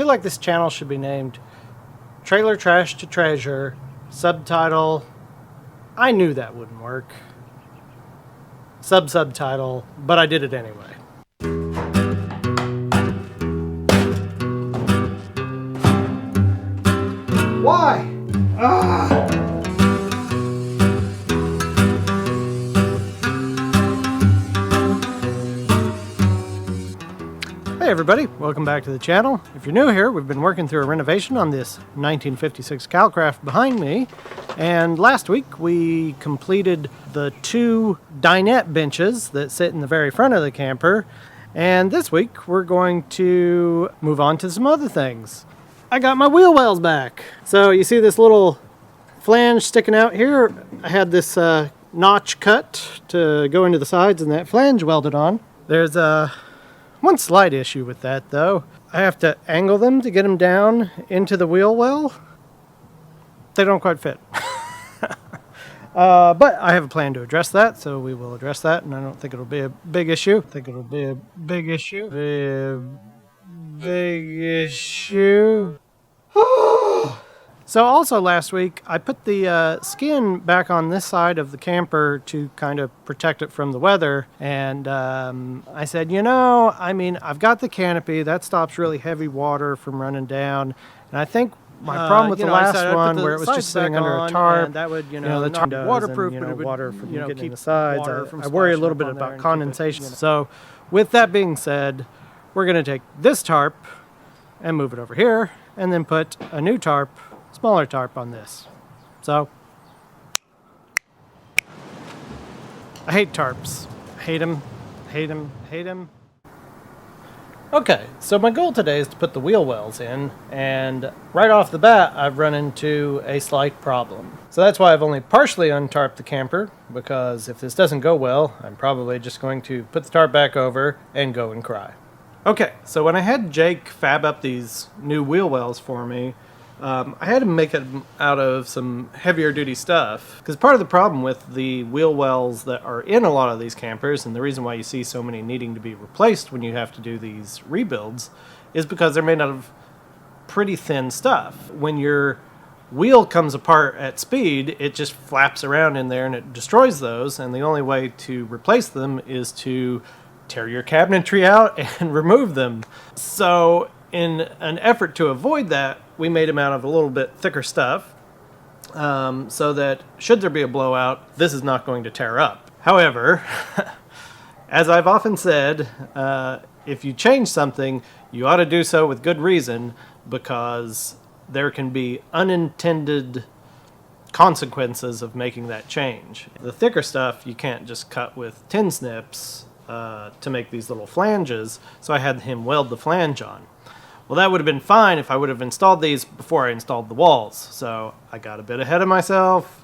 feel like this channel should be named Trailer Trash to Treasure, subtitle, I knew that wouldn't work, subtitle, but I did it anyway. Why? Hey everybody, welcome back to the channel. If you're new here, we've been working through a renovation on this 1956 Calcraft behind me, and last week we completed the two dinette benches that sit in the very front of the camper, and this week we're going to move on to some other things. I got my wheel wells back. So you see this little flange sticking out here? I had this notch cut to go into the sides and that flange welded on. There's one slight issue with that though. I have to angle them to get them down into the wheel well. They don't quite fit. But I have a plan to address that, so we will address that, and I don't think it'll be a big issue. So also last week, I put the skin back on this side of the camper to kind of protect it from the weather. And I said, I've got the canopy. That stops really heavy water from running down. And I think my problem with the last one, where it was just sitting under a tarp, and that would, the tarp waterproof, but it would, water from getting in the sides. I worry a little bit about condensation. So with that being said, we're going to take this tarp and move it over here, and then put a new tarp, smaller tarp on this. So, I hate tarps. Hate them. Okay, so my goal today is to put the wheel wells in, and right off the bat, I've run into a slight problem. So that's why I've only partially untarped the camper, because if this doesn't go well, I'm probably just going to put the tarp back over and go and cry. Okay, so when I had Jake fab up these new wheel wells for me, I had to make it out of some heavier duty stuff, because part of the problem with the wheel wells that are in a lot of these campers, and the reason why you see so many needing to be replaced when you have to do these rebuilds, is because they're made out of pretty thin stuff. When your wheel comes apart at speed, it just flaps around in there and it destroys those, and the only way to replace them is to tear your cabinetry out and remove them. So in an effort to avoid that, we made them out of a little bit thicker stuff, so that should there be a blowout, this is not going to tear up. However, as I've often said, if you change something, you ought to do so with good reason, because there can be unintended consequences of making that change. The thicker stuff you can't just cut with tin snips to make these little flanges, so I had him weld the flange on. Well, that would have been fine if I would have installed these before I installed the walls. So I got a bit ahead of myself,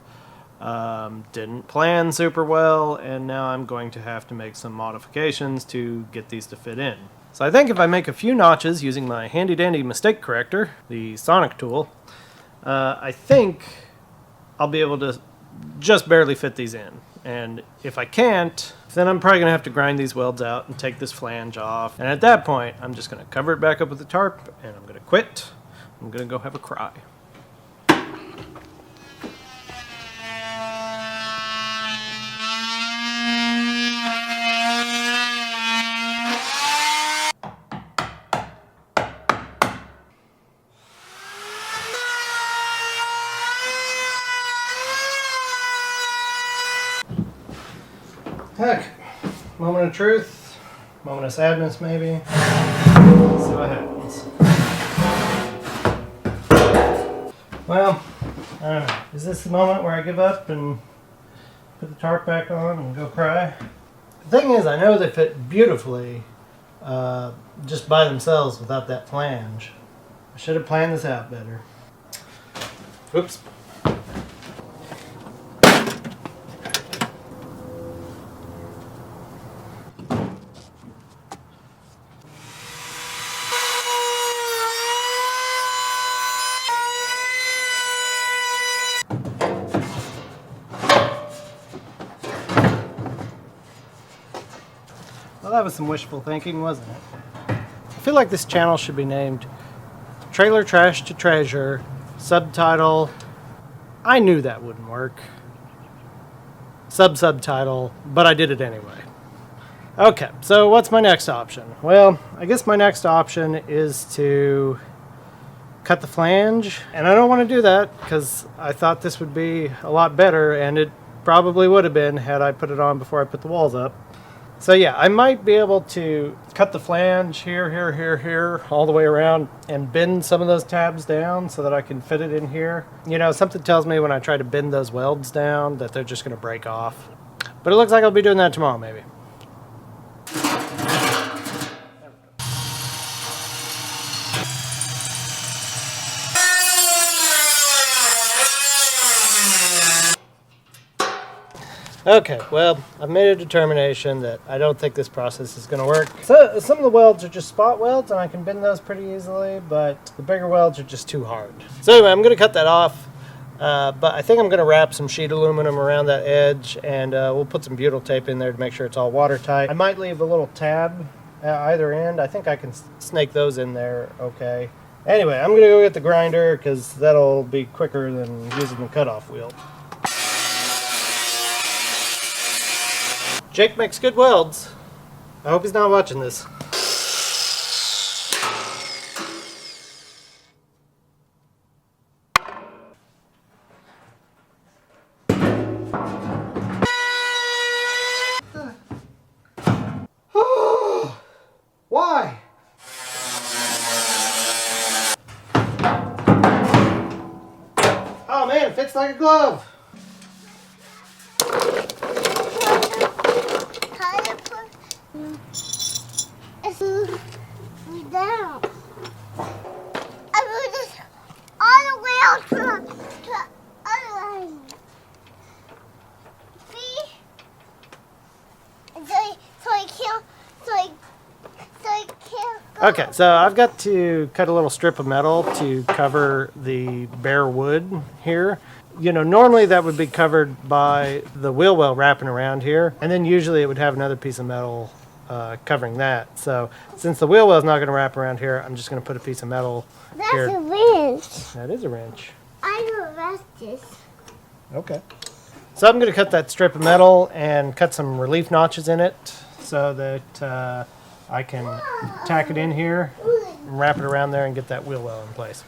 didn't plan super well, and now I'm going to have to make some modifications to get these to fit in. So I think if I make a few notches using my handy dandy mistake corrector, the Sonic tool, I think I'll be able to just barely fit these in. And if I can't, then I'm probably going to have to grind these welds out and take this flange off. And at that point, I'm just going to cover it back up with the tarp, and I'm going to quit. I'm going to go have a cry. Heck, moment of truth, moment of sadness maybe. Let's see what happens. Well, I don't know. Is this the moment where I give up and put the tarp back on and go cry? The thing is, I know they fit beautifully just by themselves without that flange. I should have planned this out better. Oops. Well, that was some wishful thinking, wasn't it? I feel like this channel should be named Trailer Trash to Treasure, subtitle. I knew that wouldn't work. Subtitle, but I did it anyway. Okay, so what's my next option? Well, I guess my next option is to cut the flange, and I don't want to do that because I thought this would be a lot better, and it probably would have been had I put it on before I put the walls up. So yeah, I might be able to cut the flange here, all the way around and bend some of those tabs down so that I can fit it in here. You know, something tells me when I try to bend those welds down that they're just going to break off. But it looks like I'll be doing that tomorrow maybe. Okay, well, I've made a determination that I don't think this process is going to work. So some of the welds are just spot welds, and I can bend those pretty easily, but the bigger welds are just too hard. So anyway, I'm going to cut that off, but I think I'm going to wrap some sheet aluminum around that edge, and we'll put some butyl tape in there to make sure it's all watertight. I might leave a little tab at either end. I think I can snake those in there okay. Anyway, I'm going to go get the grinder, because that'll be quicker than using the cutoff wheel. Jake makes good welds. I hope he's not watching this. Why? Oh man, it fits like a glove. Down. I moved this all the way out to other line. See? So I can't go. Okay, so I've got to cut a little strip of metal to cover the bare wood here. You know, normally that would be covered by the wheel well wrapping around here, and then usually it would have another piece of metal covering that. So since the wheel well is not going to wrap around here, I'm just going to put a piece of metal here. That's a wrench. That is a wrench. I know that's this. Okay. So I'm going to cut that strip of metal and cut some relief notches in it so that I can tack it in here and wrap it around there and get that wheel well in place.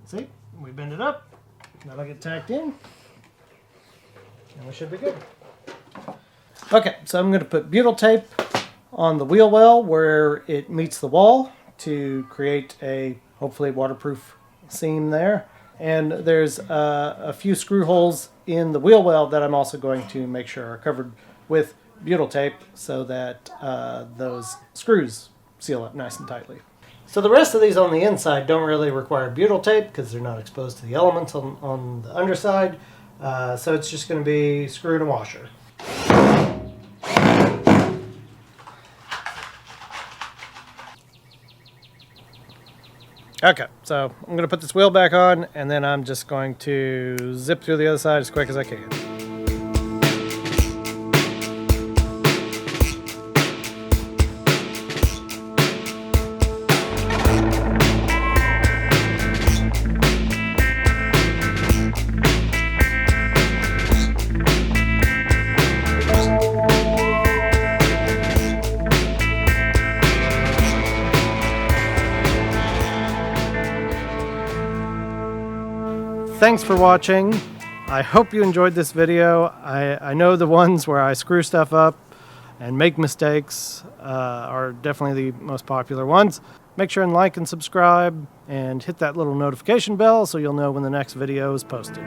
See, we bend it up, that'll get tacked in, and we should be good. Okay, so I'm going to put butyl tape on the wheel well where it meets the wall to create a hopefully waterproof seam there. And there's a few screw holes in the wheel well that I'm also going to make sure are covered with butyl tape so that those screws seal up nice and tightly. So the rest of these on the inside don't really require butyl tape because they're not exposed to the elements on the underside. So it's just going to be screw and a washer. Okay, so I'm going to put this wheel back on and then I'm just going to zip through the other side as quick as I can. Thanks for watching. I hope you enjoyed this video. I know the ones where I screw stuff up and make mistakes are definitely the most popular ones. Make sure and like and subscribe and hit that little notification bell so you'll know when the next video is posted.